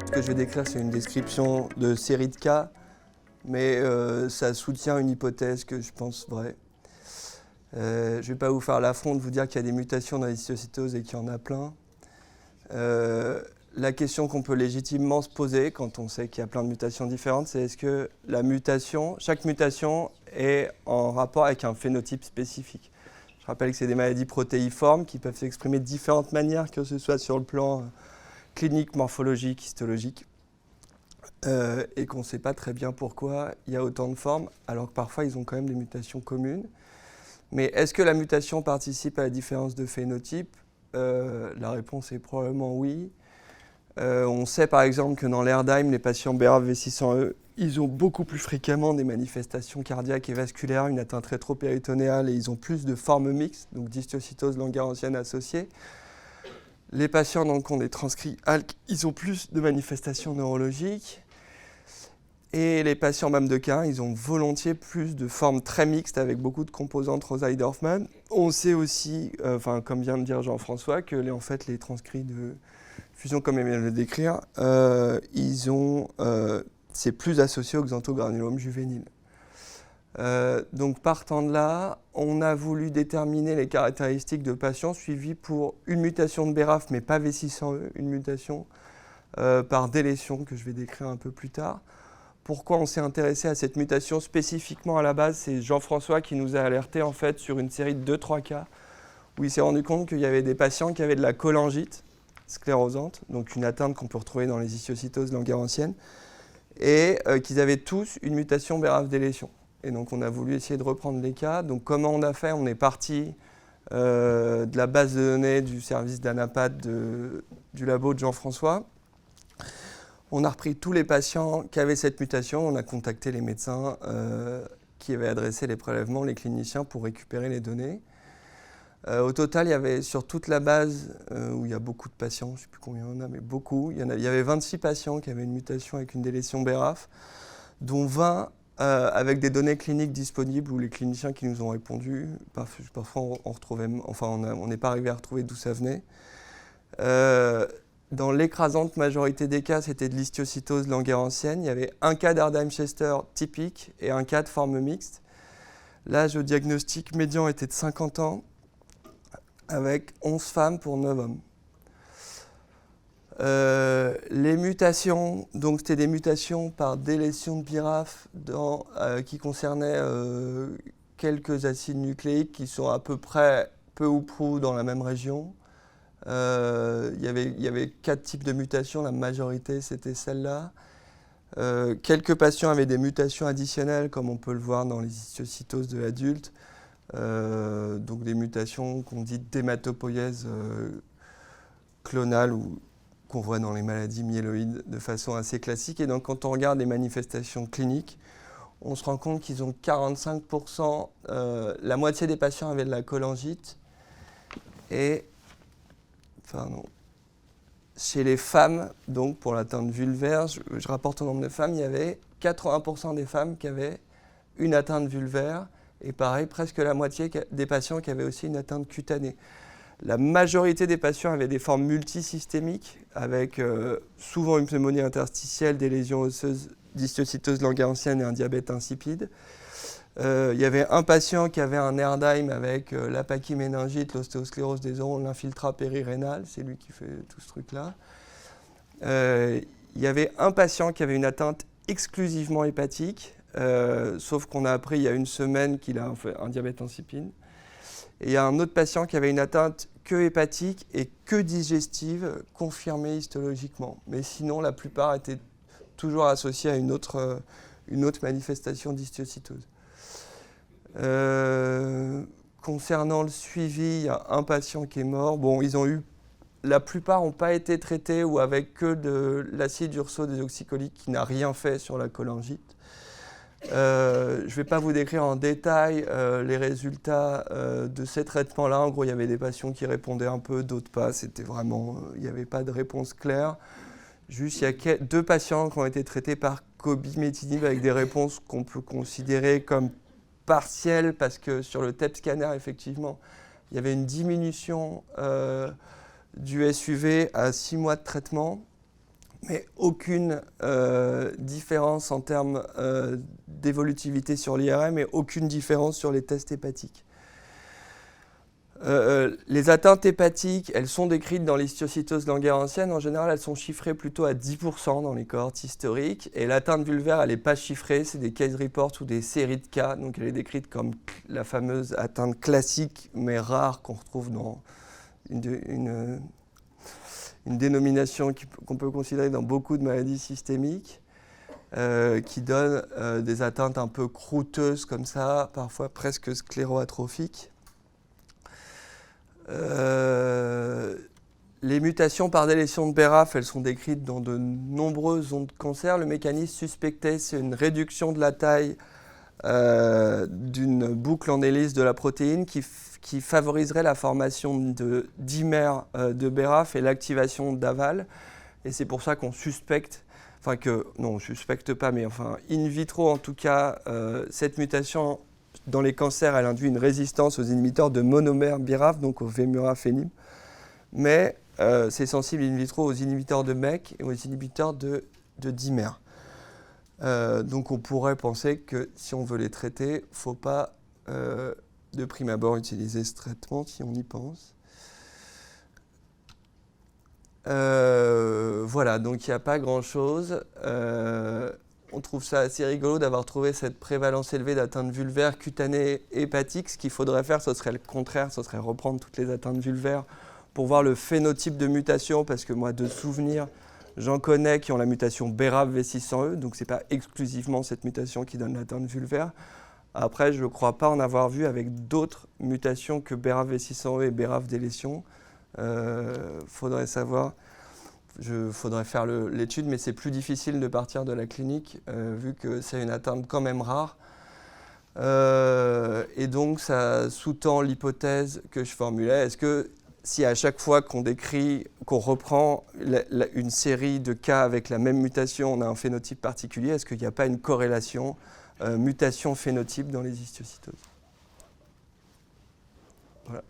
Ce que je vais décrire, c'est une description de série de cas, mais ça soutient une hypothèse que je pense vraie. Je ne vais pas vous faire l'affront de vous dire qu'il y a des mutations dans l'histiocytose et qu'il y en a plein. La question qu'on peut légitimement se poser quand on sait qu'il y a plein de mutations différentes, c'est est-ce que chaque mutation est en rapport avec un phénotype spécifique. Je rappelle que c'est des maladies protéiformes qui peuvent s'exprimer de différentes manières, que ce soit sur le plan clinique, morphologique, histologique, et qu'on ne sait pas très bien pourquoi il y a autant de formes, alors que parfois ils ont quand même des mutations communes. Mais est-ce que la mutation participe à la différence de phénotype ? La réponse est probablement oui. On sait par exemple que dans l'Erdheim, les patients BRAF V600E, ils ont beaucoup plus fréquemment des manifestations cardiaques et vasculaires, une atteinte rétropéritonéale, et ils ont plus de formes mixtes, donc d'histiocytose langerhansienne associée. Les patients donc, qui ont des transcrits ALK, ils ont plus de manifestations neurologiques. Et les patients MAM2K1, ils ont volontiers plus de formes très mixtes avec beaucoup de composantes Rosai-Dorfman. On sait aussi, comme vient de dire Jean-François, que les transcrits de fusion, comme il vient de le décrire, c'est plus associé au xanthogranulome juvénile. Donc partant de là, on a voulu déterminer les caractéristiques de patients suivis pour une mutation de BRAF, mais pas V600E, une mutation par délétion que je vais décrire un peu plus tard. Pourquoi on s'est intéressé à cette mutation spécifiquement à la base? C'est Jean-François qui nous a alerté en fait sur une série de 2-3 cas où il s'est rendu compte qu'il y avait des patients qui avaient de la cholangite sclérosante, donc une atteinte qu'on peut retrouver dans les histiocytoses langerhansiennes, et qu'ils avaient tous une mutation BRAF délétion. Et donc on a voulu essayer de reprendre les cas. Donc comment on a fait? On est parti de la base de données du service d'Anapat du labo de Jean-François. On a repris tous les patients qui avaient cette mutation, on a contacté les médecins qui avaient adressé les prélèvements, les cliniciens, pour récupérer les données. Au total, il y avait sur toute la base, où il y a beaucoup de patients, je ne sais plus combien il y en a, mais beaucoup, il y avait 26 patients qui avaient une mutation avec une délétion BRAF, dont 20 avec des données cliniques disponibles, où les cliniciens qui nous ont répondu, parfois on n'est pas arrivé à retrouver d'où ça venait. Dans l'écrasante majorité des cas, c'était de l'histiocytose langerhansienne. Il y avait un cas d'Erdheim-Chester typique et un cas de forme mixte. L'âge au diagnostic médian était de 50 ans, avec 11 femmes pour 9 hommes. Les mutations, donc c'était des mutations par délétion de BRAF qui concernaient quelques acides nucléiques qui sont à peu près peu ou prou dans la même région. Il y avait 4 types de mutations, la majorité c'était celle-là. Quelques patients avaient des mutations additionnelles, comme on peut le voir dans les histiocytoses de l'adultes, donc des mutations qu'on dit d'hématopoïèse clonale ou qu'on voit dans les maladies myéloïdes de façon assez classique. Et donc quand on regarde les manifestations cliniques, on se rend compte qu'ils ont 45%, la moitié des patients avaient de la cholangite, et chez les femmes, donc pour l'atteinte vulvaire, je rapporte au nombre de femmes, il y avait 80% des femmes qui avaient une atteinte vulvaire, et pareil, presque la moitié des patients qui avaient aussi une atteinte cutanée. La majorité des patients avaient des formes multisystémiques, avec souvent une pneumonie interstitielle, des lésions osseuses d'histiocytose langerhansienne et un diabète insipide. Il y avait un patient qui avait un Erdheim avec la pachyméningite, l'ostéosclérose des os, l'infiltrat périrénal, c'est lui qui fait tout ce truc-là. Il y avait un patient qui avait une atteinte exclusivement hépatique, sauf qu'on a appris il y a une semaine qu'il a un diabète insipide. Et il y a un autre patient qui avait une atteinte que hépatique et que digestive, confirmée histologiquement. Mais sinon, la plupart étaient toujours associés à une autre manifestation d'histiocytose. Concernant le suivi, il y a un patient qui est mort. Bon, la plupart n'ont pas été traités ou avec que de l'acide urso-désoxycholique qui n'a rien fait sur la cholangite. Je ne vais pas vous décrire en détail les résultats de ces traitements-là. En gros, il y avait des patients qui répondaient un peu, d'autres pas. C'était vraiment, il n'y avait pas de réponse claire. Juste, il y a 2 patients qui ont été traités par cobimetinib avec des réponses qu'on peut considérer comme partielles, parce que sur le TEP scanner, effectivement, il y avait une diminution du SUV à 6 mois de traitement, mais aucune différence en termes d'évolutivité sur l'IRM et aucune différence sur les tests hépatiques. Les atteintes hépatiques, elles sont décrites dans l'histiocytose languaire ancienne. En général, elles sont chiffrées plutôt à 10% dans les cohortes historiques. Et l'atteinte vulvaire, elle n'est pas chiffrée. C'est des case reports ou des séries de cas. Donc, elle est décrite comme la fameuse atteinte classique, mais rare, qu'on retrouve dans une dénomination qu'on peut considérer dans beaucoup de maladies systémiques, qui donne des atteintes un peu croûteuses comme ça, parfois presque scléroatrophiques. Les mutations par délétion de BRAF, elles sont décrites dans de nombreuses ondes de cancer. Le mécanisme suspecté, c'est une réduction de la taille d'une boucle en hélice de la protéine qui favoriserait la formation de dimères de BRAF et l'activation d'aval. Et c'est pour ça qu'on suspecte, non, on ne suspecte pas, mais enfin, in vitro en tout cas, cette mutation dans les cancers, elle induit une résistance aux inhibiteurs de monomère BRAF, donc au vemurafenib. Mais c'est sensible in vitro aux inhibiteurs de MEK et aux inhibiteurs de dimères. Donc on pourrait penser que si on veut les traiter, il ne faut pas de prime abord utiliser ce traitement si on y pense. Voilà, donc il n'y a pas grand-chose. On trouve ça assez rigolo d'avoir trouvé cette prévalence élevée d'atteintes vulvaires, cutanées, hépatiques. Ce qu'il faudrait faire, ce serait le contraire, ce serait reprendre toutes les atteintes vulvaires pour voir le phénotype de mutation, parce que moi, de souvenir, j'en connais qui ont la mutation BRAF V600E, donc ce n'est pas exclusivement cette mutation qui donne l'atteinte vulvaire. Après, je ne crois pas en avoir vu avec d'autres mutations que BRAF V600E et BRAF délétion. Faudrait savoir. Faudrait faire l'étude, mais c'est plus difficile de partir de la clinique, vu que c'est une atteinte quand même rare. Et donc, ça sous-tend l'hypothèse que je formulais. Est-ce que si à chaque fois qu'on reprend une série de cas avec la même mutation, on a un phénotype particulier, est-ce qu'il n'y a pas une corrélation mutation-phénotype dans les histiocytoses ? Voilà.